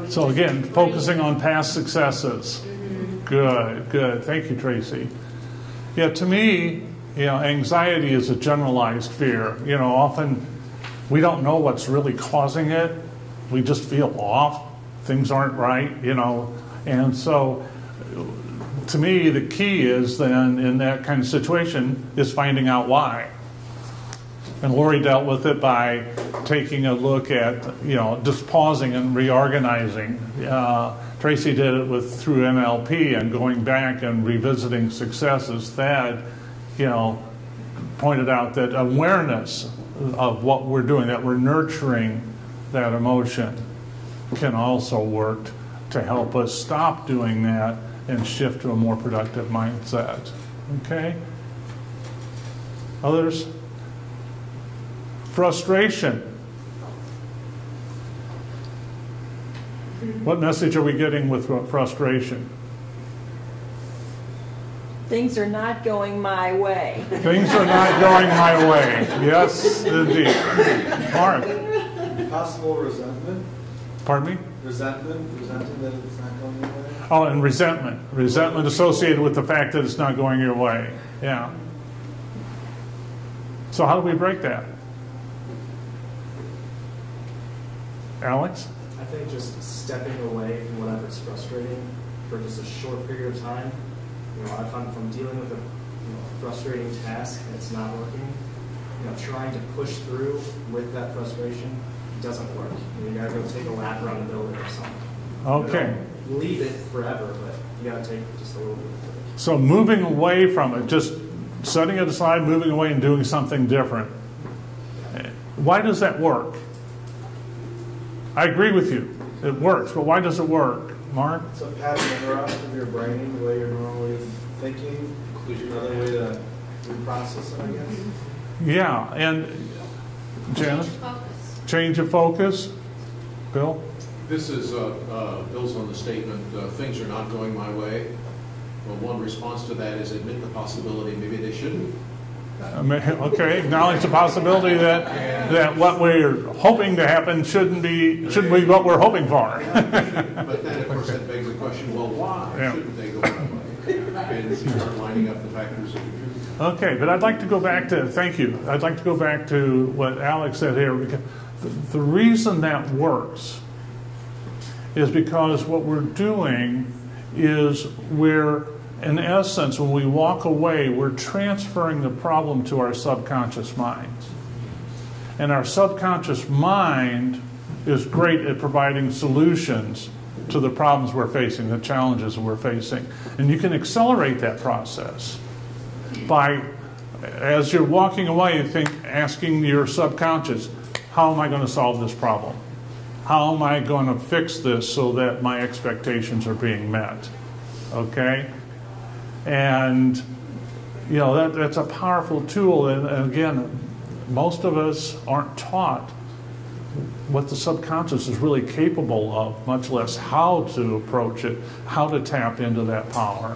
So again, focusing on past successes. Mm-hmm. Good, good. Thank you, Tracy. Yeah, to me, you know, anxiety is a generalized fear. You know, often we don't know what's really causing it. we just feel off, things aren't right, you know. And so to me, the key is then in that kind of situation is finding out why. And Lori dealt with it by taking a look at, you know, just pausing and reorganizing. Tracy did it through NLP and going back and revisiting successes. Thad, you know, pointed out that awareness of what we're doing, that we're nurturing that emotion, can also work to help us stop doing that and shift to a more productive mindset. Okay? Others? Frustration. What message are we getting with frustration? Things are not going my way. Things are not going my way. Yes, indeed. Mark. Possible resentment? Pardon me? Resenting that it's not going your way? Oh, and resentment. Resentment associated with the fact that it's not going your way. Yeah. So how do we break that? Alex? I think just stepping away from whatever's frustrating for just a short period of time. You know, I find if I'm dealing with a frustrating task and it's not working, you know, trying to push through with that frustration doesn't work. You gotta go take a lap around the building or something. Okay. You don't leave it forever, but you gotta take just a little bit of it. So moving away from it, just setting it aside, moving away and doing something different. Why does that work? I agree with you. It works, but why does it work? Mark? It's a pattern interrupt of your brain, the way you're normally thinking. There's another way to reprocess it, I guess. Yeah, and Janet? Change of focus. Bill? This is Bill's on the statement, things are not going my way. Well, one response to that is admit the possibility maybe they shouldn't. Okay, acknowledge the possibility that what we're hoping to happen shouldn't be what we're hoping for. But then, of course, that begs the question, well, why shouldn't they go my way? And start lining up the factors that contribute. Okay, but I'd like to go back to, thank you, I'd like to go back to what Alex said here. Because the reason that works is because what we're doing is we're, in essence, when we walk away, we're transferring the problem to our subconscious mind. And our subconscious mind is great at providing solutions to the problems we're facing, the challenges we're facing. And you can accelerate that process by, as you're walking away, asking your subconscious, how am I going to solve this problem? How am I going to fix this so that my expectations are being met? Okay? And, you know, that's a powerful tool. And again, most of us aren't taught what the subconscious is really capable of, much less how to approach it, how to tap into that power.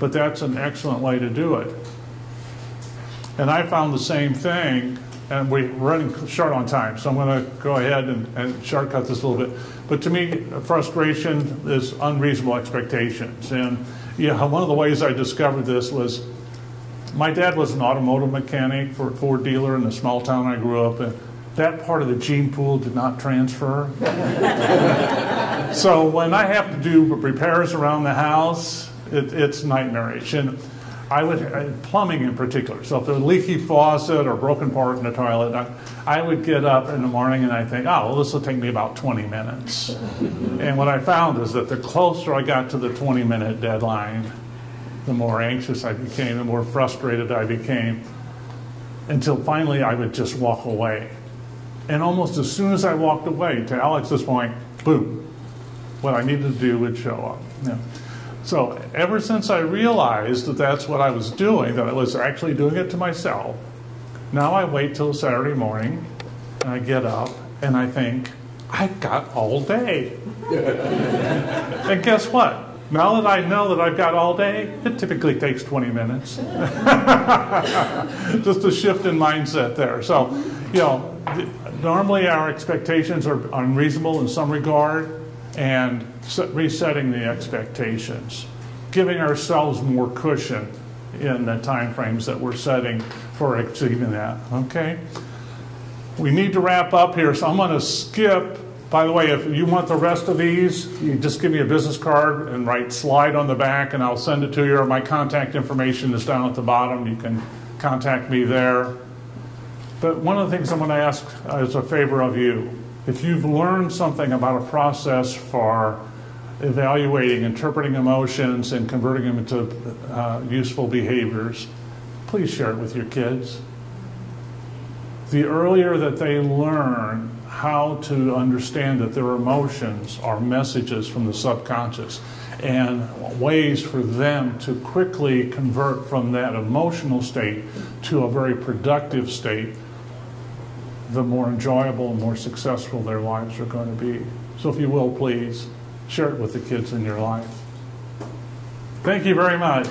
But that's an excellent way to do it. And I found the same thing, and we're running short on time, so I'm going to go ahead and shortcut this a little bit. But to me, frustration is unreasonable expectations. And yeah, one of the ways I discovered this was my dad was an automotive mechanic for a Ford dealer in the small town I grew up in. That part of the gene pool did not transfer. So when I have to do repairs around the house, it's nightmarish. And plumbing in particular. So if there's a leaky faucet or broken part in the toilet, I would get up in the morning and I think, oh, well, this will take me about 20 minutes. And what I found is that the closer I got to the 20-minute deadline, the more anxious I became, the more frustrated I became, until finally I would just walk away. And almost as soon as I walked away, to Alex's point, boom, what I needed to do would show up. Yeah. So ever since I realized that that's what I was doing, that I was actually doing it to myself, now I wait till Saturday morning, and I get up, and I think, I've got all day. And guess what? Now that I know that I've got all day, it typically takes 20 minutes. Just a shift in mindset there. So, you know, normally our expectations are unreasonable in some regard, and resetting the expectations, giving ourselves more cushion in the time frames that we're setting for achieving that. Okay? We need to wrap up here, so I'm going to skip By the way, if you want the rest of these, you just give me a business card and write slide on the back and I'll send it to you. Or my contact information is down at the bottom. You can contact me there. But one of the things I'm going to ask as a favor of you, if you've learned something about a process for evaluating, interpreting emotions, and converting them into useful behaviors, please share it with your kids. The earlier that they learn how to understand that their emotions are messages from the subconscious and ways for them to quickly convert from that emotional state to a very productive state, the more enjoyable and more successful their lives are going to be. So if you will, please share it with the kids in your life. Thank you very much.